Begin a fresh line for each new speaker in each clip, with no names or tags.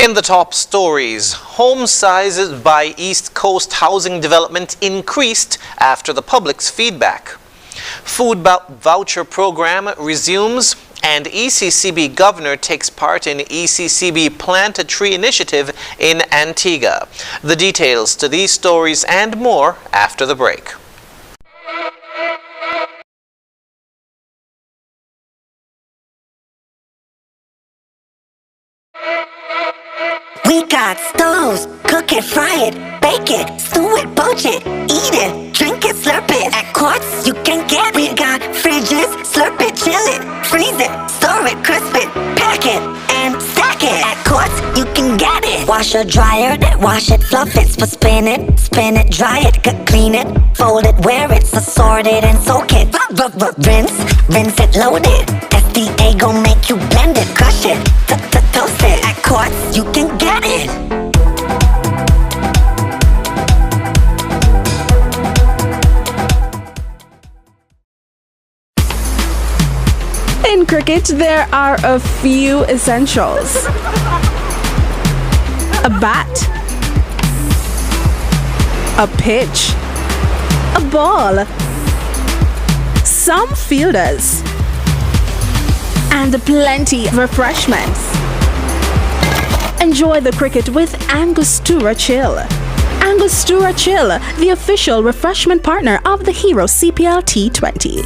In the top stories, home sizes by East Coast housing development increased after the public's feedback. Food voucher program resumes, and ECCB governor takes part in ECCB Plant a Tree initiative in Antigua. The details to these stories and more after the break.
We got stoves, cook it, fry it, bake it, stew it, poach it, eat it, drink it, slurp it. At Quartz, you can get it. We got fridges, slurp it, chill it, freeze it, store it, crisp it, pack it, and stack it. At Quartz, you can get it. Wash or dryer it, wash it, fluff it, spin it, dry it, clean it, fold it, wear it, sort it, and soak it. Rinse it, load it. SDA gon' make you blend it, crush it, toast it. At Quartz, you can get it.
In cricket, there are a few essentials: a bat, a pitch, a ball, some fielders, and plenty of refreshments. Enjoy the cricket with Angostura Chill. Angostura Chill, the official refreshment partner of the Hero CPL T20.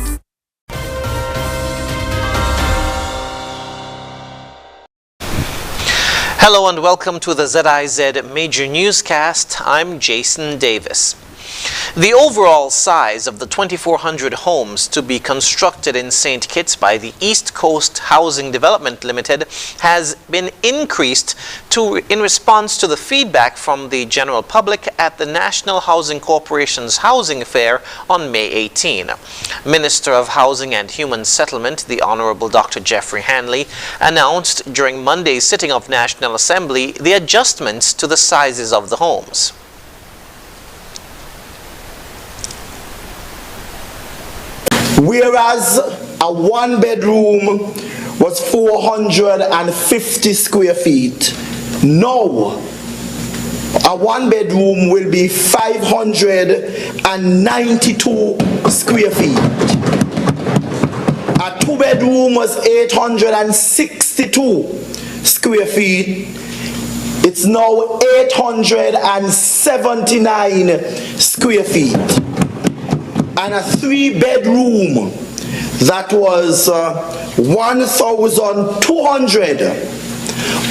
Hello and welcome to the ZIZ Major Newscast. I'm Jason Davis. The overall size of the 2,400 homes to be constructed in St. Kitts by the East Coast Housing Development Limited has been increased in response to the feedback from the general public at the National Housing Corporation's Housing Fair on May 18. Minister of Housing and Human Settlement, the Honorable Dr. Jeffrey Hanley, announced during Monday's sitting of National Assembly the adjustments to the sizes of the homes.
Whereas a one-bedroom was 450 square feet, now a one-bedroom will be 592 square feet. A two-bedroom was 862 square feet. It's now 879 square feet. And a three-bedroom that was 1,200.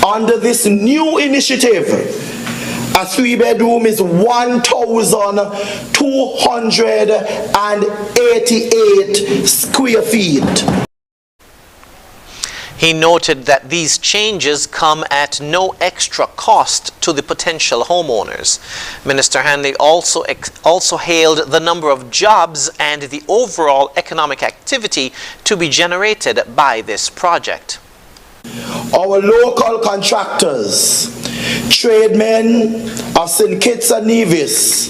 Under this new initiative, a three-bedroom is 1,288 square feet.
He noted that these changes come at no extra cost to the potential homeowners. Minister Hanley also hailed the number of jobs and the overall economic activity to be generated by this project.
Our local contractors, tradesmen of St. Kitts and Nevis,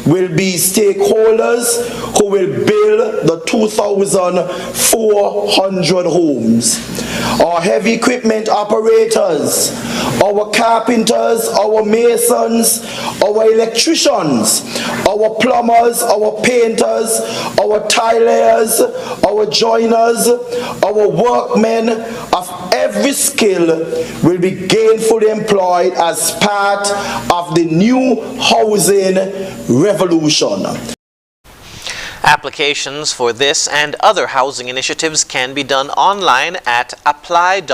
will be stakeholders who will build the 2,400 homes. Our heavy equipment operators, our carpenters, our masons, our electricians, our plumbers, our painters, our tilers, our joiners, our workmen of every skill will be gainfully employed as part of the new housing revolution.
Applications for this and other housing initiatives can be done online at apply.nhc.kn.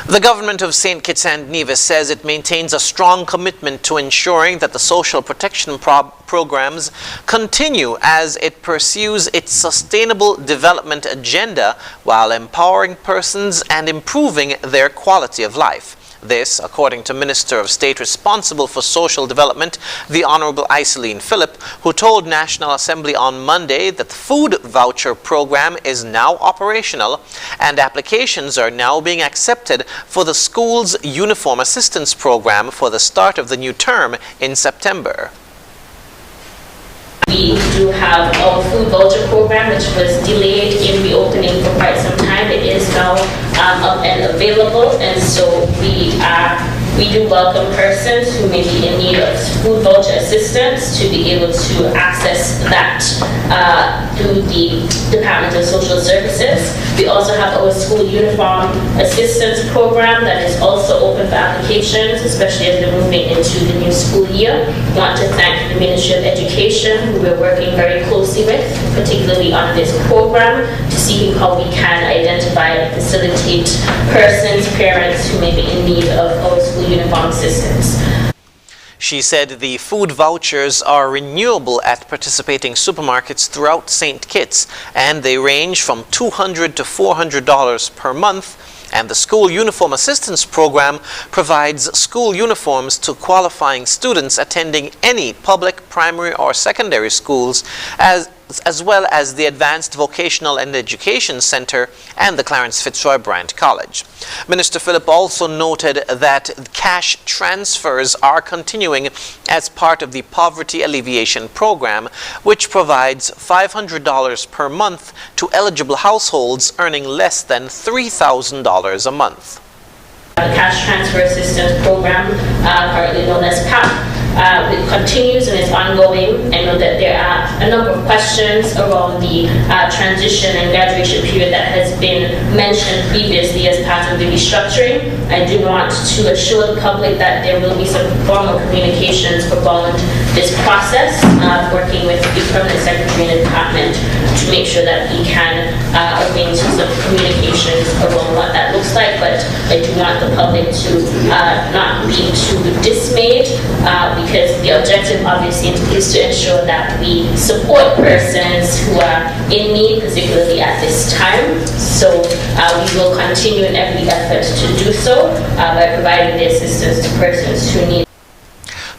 The government of St. Kitts and Nevis says it maintains a strong commitment to ensuring that the social protection programs continue as it pursues its sustainable development agenda while empowering persons and improving their quality of life. This, according to Minister of State responsible for social development, the Honorable Iseline Phillip, who told National Assembly on Monday that the food voucher program is now operational and applications are now being accepted for the school's uniform assistance program for the start of the new term in September.
We do have our food voucher program, which was delayed in reopening for quite some time. It is now up and available, and so we do welcome persons who may be in need of food voucher assistance to be able to access that through the Department of Social Services. We also have our school uniform assistance program that is also open for applications, especially as we're moving into the new school year. I want to thank the Ministry of Education, who we're working very closely with, particularly on this program, to see how we can identify and facilitate persons, parents who may be in need of our school uniform assistance.
She said the food vouchers are renewable at participating supermarkets throughout St. Kitts, and they range from $200 to $400 per month. And the School Uniform Assistance Program provides school uniforms to qualifying students attending any public primary or secondary schools, as well as the Advanced Vocational and Education Center and the Clarence Fitzroy Bryant College. Minister Phillip also noted that cash transfers are continuing as part of the Poverty Alleviation Program, which provides $500 per month to eligible households earning less than $3,000 a month.
The Cash Transfer Assistance Program, currently known as PAP, it continues and is ongoing. I know that there are a number of questions around the transition and graduation period that has been mentioned previously as part of the restructuring. I do want to assure the public that there will be some formal communications around this process, working with the Permanent Secretary in the Department to make sure that we can arrange some communications around what that looks like. But I do want the public to not be too dismayed, because the objective obviously is to ensure that we support persons who are in need, particularly at this time. So we will continue in every effort to do so by providing the assistance to persons who need.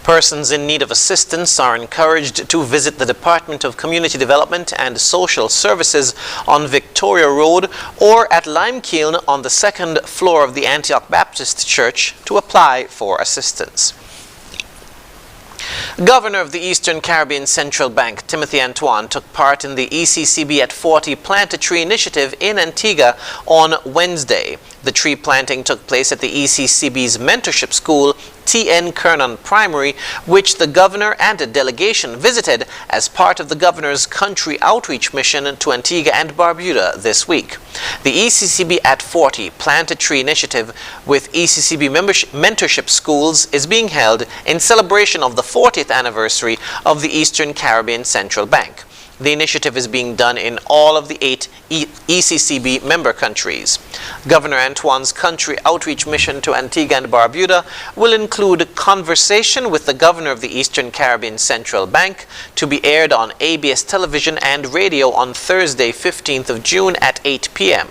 Persons in need of assistance are encouraged to visit the Department of Community Development and Social Services on Victoria Road or at Limekiln on the second floor of the Antioch Baptist Church to apply for assistance. Governor of the Eastern Caribbean Central Bank, Timothy Antoine, took part in the ECCB at 40 Plant a Tree initiative in Antigua on Wednesday. The tree planting took place at the ECCB's mentorship school, T.N. Kernan Primary, which the governor and a delegation visited as part of the governor's country outreach mission to Antigua and Barbuda this week. The ECCB at 40 Plant a Tree initiative with ECCB mentorship schools is being held in celebration of the 40th anniversary of the Eastern Caribbean Central Bank. The initiative is being done in all of the 8 ECCB member countries. Governor Antoine's country outreach mission to Antigua and Barbuda will include conversation with the governor of the Eastern Caribbean Central Bank to be aired on ABS television and radio on Thursday, 15th of June at 8 p.m.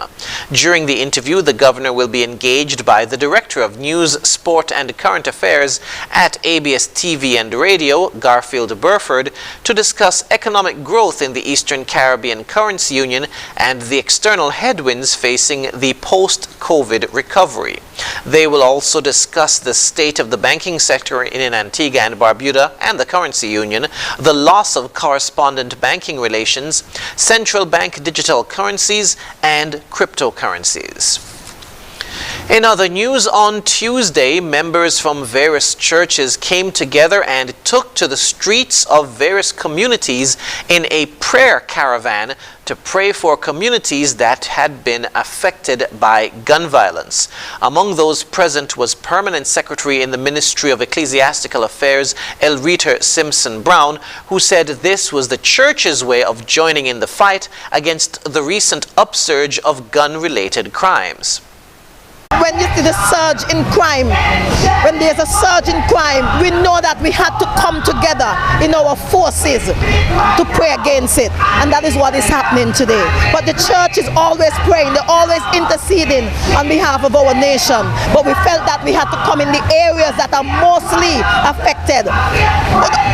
During the interview, the governor will be engaged by the Director of News, Sport and Current Affairs at ABS TV and Radio, Garfield Burford, to discuss economic growth in the Eastern Caribbean Currency Union and the external headwinds facing the post-COVID recovery. They will also discuss the state of the banking sector in Antigua and Barbuda and the Currency Union, the loss of correspondent banking relations, central bank digital currencies, and cryptocurrencies. In other news, on Tuesday, members from various churches came together and took to the streets of various communities in a prayer caravan to pray for communities that had been affected by gun violence. Among those present was Permanent Secretary in the Ministry of Ecclesiastical Affairs, Elrita Simpson Brown, who said this was the church's way of joining in the fight against the recent upsurge of gun-related crimes.
When you see the surge in crime, when there's a surge in crime, we know that we had to come together in our forces to pray against it. And that is what is happening today. But the church is always praying, they're always interceding on behalf of our nation. But we felt that we had to come in the areas that are mostly affected,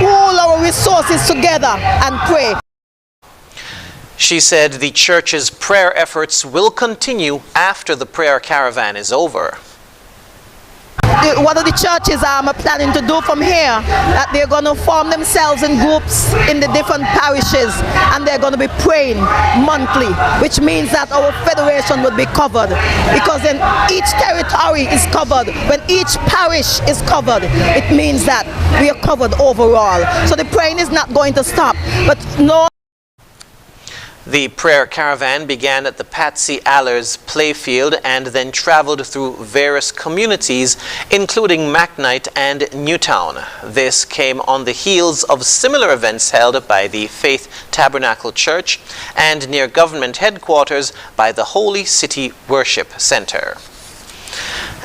pool our resources together and pray.
She said the church's prayer efforts will continue after the prayer caravan is over.
what are the churches planning to do from here? That they're going to form themselves in groups in the different parishes, and they're going to be praying monthly, which means that our federation would be covered, because then each territory is covered. When each parish is covered, it means that we are covered overall. So the praying is not going to stop, but no.
The prayer caravan began at the Patsy Allers playfield and then traveled through various communities, including McKnight and Newtown. This came on the heels of similar events held by the Faith Tabernacle Church and near government headquarters by the Holy City Worship Center.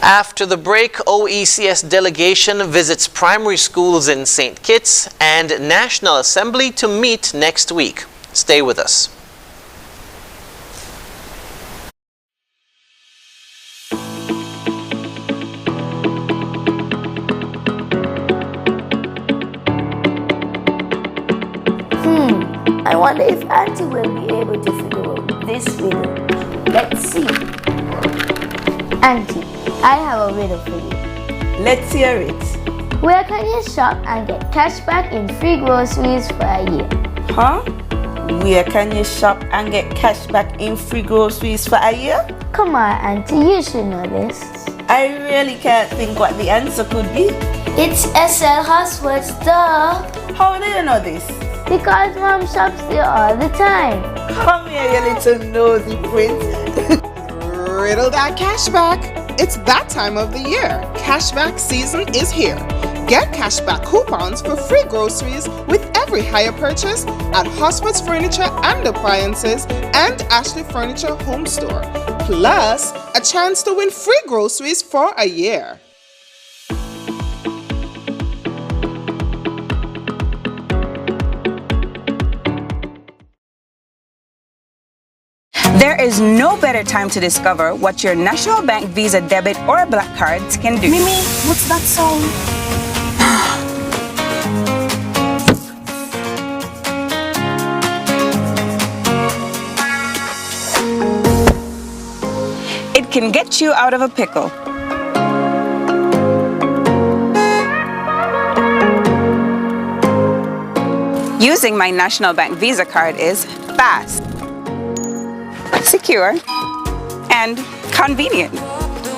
After the break, OECS delegation visits primary schools in St. Kitts and National Assembly to meet next week. Stay with us.
I wonder if Auntie will be able to figure out this riddle. Let's see. Auntie, I have a riddle for you.
Let's hear it.
Where can you shop and get cash back in free groceries for a year?
Huh? Where can you shop and get cash back in free groceries for a year?
Come on, Auntie, you should know this.
I really can't think what the answer could be.
It's SL Housewords, duh.
How do you know this?
Because Mom shops there all the time.
Come here, you little nosy prince.
Riddle that cashback. It's that time of the year. Cashback season is here. Get cashback coupons for free groceries with every hire purchase at Hosford's Furniture and Appliances and Ashley Furniture Home Store. Plus, a chance to win free groceries for a year.
There is no better time to discover what your National Bank Visa debit or black cards can do.
Mimi, what's that song?
It can get you out of a pickle. Using my National Bank Visa card is fast, secure, and convenient.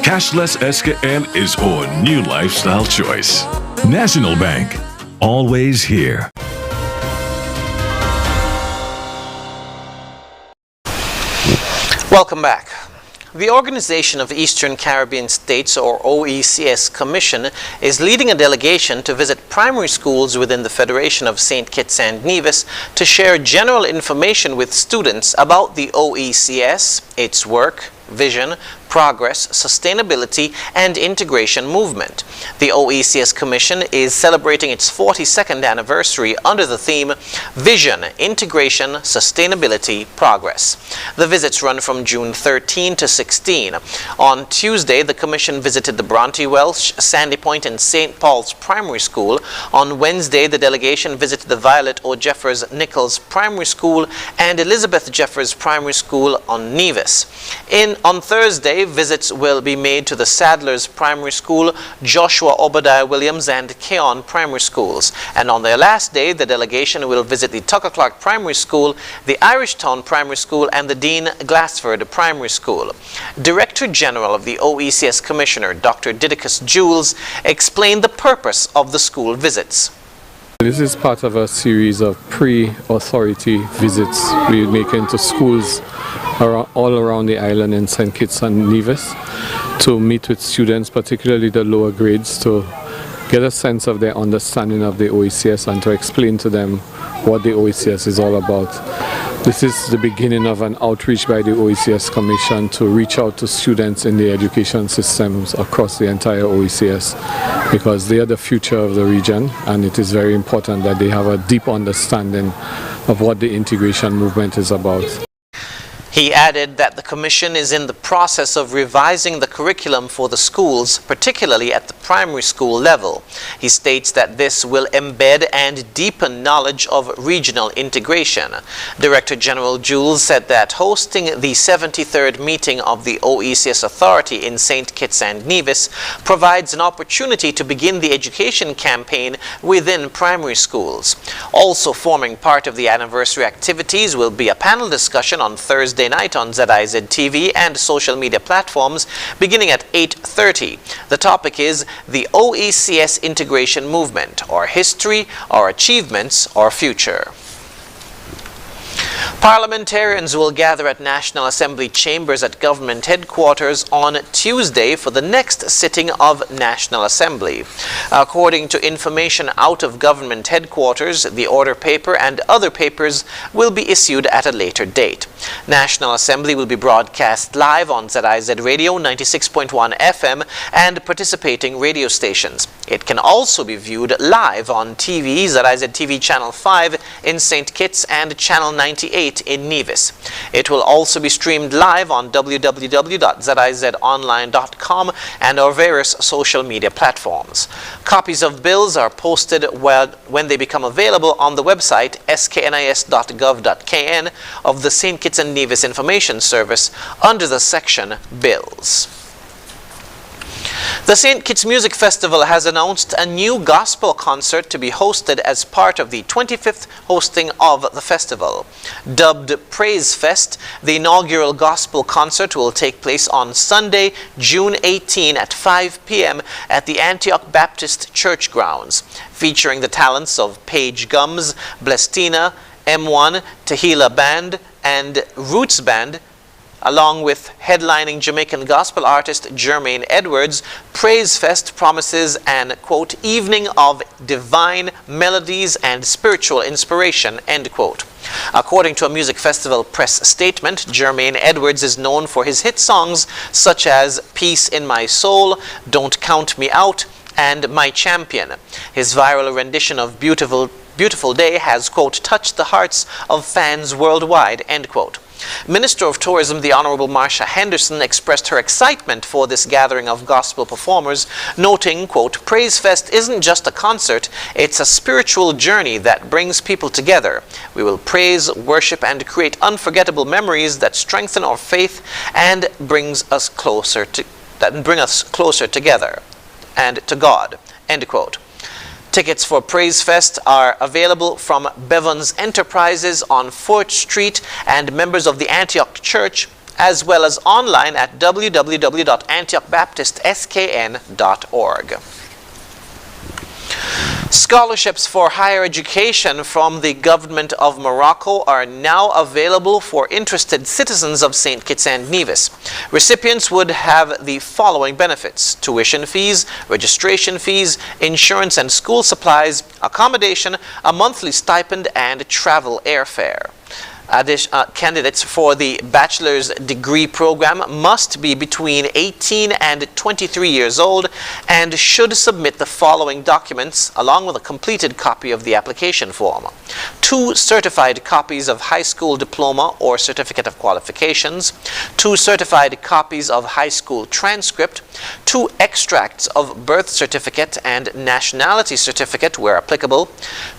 Cashless SKN is our new lifestyle choice. National Bank, always here.
Welcome back. The Organization of Eastern Caribbean States, or OECS Commission, is leading a delegation to visit primary schools within the Federation of St. Kitts and Nevis to share general information with students about the OECS, its work, vision, progress, sustainability, and integration movement. The OECS Commission is celebrating its 42nd anniversary under the theme Vision, Integration, Sustainability, Progress. The visits run from June 13 to 16. On Tuesday, the Commission visited the Bronte Welsh, Sandy Point, and St. Paul's Primary School. On Wednesday, the delegation visited the Violet O. Jeffers Nichols Primary School and Elizabeth Jeffers Primary School on Nevis. On Thursday, visits will be made to the Sadlers Primary School, Joshua Obadiah Williams, and Keon Primary Schools. And on their last day, the delegation will visit the Tucker Clark Primary School, the Irishtown Primary School, and the Dean Glassford Primary School. Director General of the OECS Commissioner, Dr. Didicus Jules, explained the purpose of the school visits.
This is part of a series of pre-authority visits we make into schools all around the island in St. Kitts and Nevis to meet with students, particularly the lower grades, to get a sense of their understanding of the OECS and to explain to them what the OECS is all about. This is the beginning of an outreach by the OECS Commission to reach out to students in the education systems across the entire OECS, because they are the future of the region, and it is very important that they have a deep understanding of what the integration movement is about.
He added that the Commission is in the process of revising the curriculum for the schools, particularly at the primary school level. He states that this will embed and deepen knowledge of regional integration. Director General Jules said that hosting the 73rd meeting of the OECS Authority in St. Kitts and Nevis provides an opportunity to begin the education campaign within primary schools. Also forming part of the anniversary activities will be a panel discussion on Thursday night on ZIZ TV and social media platforms beginning at 8:30. The topic is the OECS integration movement, or history, or achievements, or future. Parliamentarians will gather at National Assembly chambers at government headquarters on Tuesday for the next sitting of National Assembly. According to information out of government headquarters, the order paper and other papers will be issued at a later date. National Assembly will be broadcast live on ZIZ Radio 96.1 FM and participating radio stations. It can also be viewed live on TV, ZIZ TV Channel 5 in St. Kitts and Channel 98 in Nevis. It will also be streamed live on www.zizonline.com and our various social media platforms. Copies of bills are posted when they become available on the website sknis.gov.kn of the St. Kitts and Nevis Information Service under the section Bills. The St. Kitts Music Festival has announced a new gospel concert to be hosted as part of the 25th hosting of the festival. Dubbed Praise Fest, the inaugural gospel concert will take place on Sunday, June 18 at 5 p.m. at the Antioch Baptist Church grounds, featuring the talents of Paige Gums, Blestina, M1, Tehila Band, and Roots Band. Along with headlining Jamaican gospel artist Jermaine Edwards, Praise Fest promises an, quote, evening of divine melodies and spiritual inspiration, end quote. According to a music festival press statement, Jermaine Edwards is known for his hit songs such as Peace in My Soul, Don't Count Me Out, and My Champion. His viral rendition of Beautiful Day has, quote, touched the hearts of fans worldwide, end quote. Minister of Tourism, the Honorable Marsha Henderson, expressed her excitement for this gathering of gospel performers, noting, quote, Praise Fest isn't just a concert, it's a spiritual journey that brings people together. We will praise, worship, and create unforgettable memories that strengthen our faith and bring us closer together and to God, end quote. Tickets for Praise Fest are available from Bevans Enterprises on 4th Street and members of the Antioch Church, as well as online at www.antiochbaptistskn.org. Scholarships for higher education from the government of Morocco are now available for interested citizens of St. Kitts and Nevis. Recipients would have the following benefits: tuition fees, registration fees, insurance and school supplies, accommodation, a monthly stipend, and travel airfare. Candidates for the bachelor's degree program must be between 18 and 23 years old and should submit the following documents along with a completed copy of the application form: 2 certified copies of high school diploma or certificate of qualifications, 2 certified copies of high school transcript, 2 extracts of birth certificate and nationality certificate where applicable,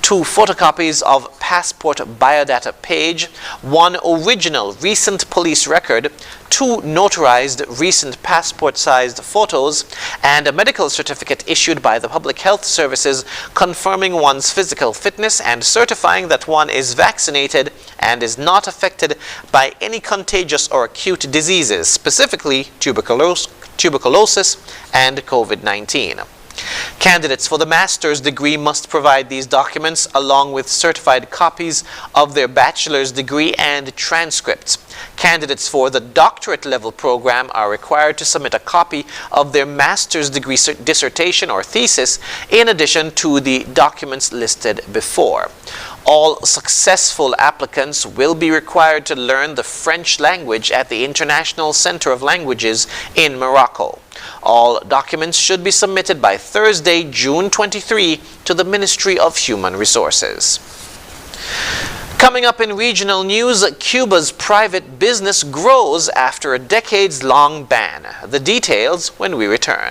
2 photocopies of passport biodata page, 1 original recent police record, 2 notarized recent passport-sized photos, and a medical certificate issued by the Public Health Services confirming one's physical fitness and certifying that one is vaccinated and is not affected by any contagious or acute diseases, specifically tuberculosis and COVID-19. Candidates for the master's degree must provide these documents along with certified copies of their bachelor's degree and transcripts. Candidates for the doctorate level program are required to submit a copy of their master's degree dissertation or thesis in addition to the documents listed before. All successful applicants will be required to learn the French language at the International Center of Languages in Morocco. All documents should be submitted by Thursday, June 23 to the Ministry of Human Resources. Coming up in regional news, Cuba's private business grows after a decades-long ban. The details when we return.